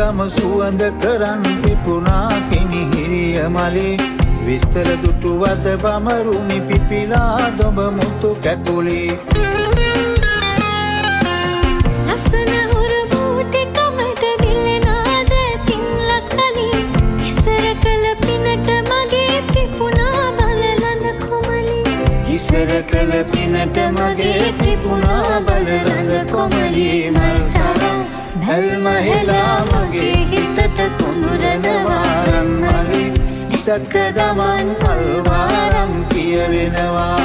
ගම සුවඳ කරන් පිපුණා කිනිහිරිය මලේ විස්තර දුටුවද බමරුනි පිපිලා දොඹ මුතු කැකුලේ ලස්සන හුරු බූටි කමට දිලනාද තින්ලකලි ඉස්සර කළ පිනට මගේ පිපුණා බලලඳ කොමලි ඉස්සර කළ පිනට මගේ පිපුණා බලලඳ කොමලි මල් සරන් නැල්මහෙලා මගේ හිතට කුමුරනවා රන්මලි හිතක දමන් මල් වාරම් කියවෙනවා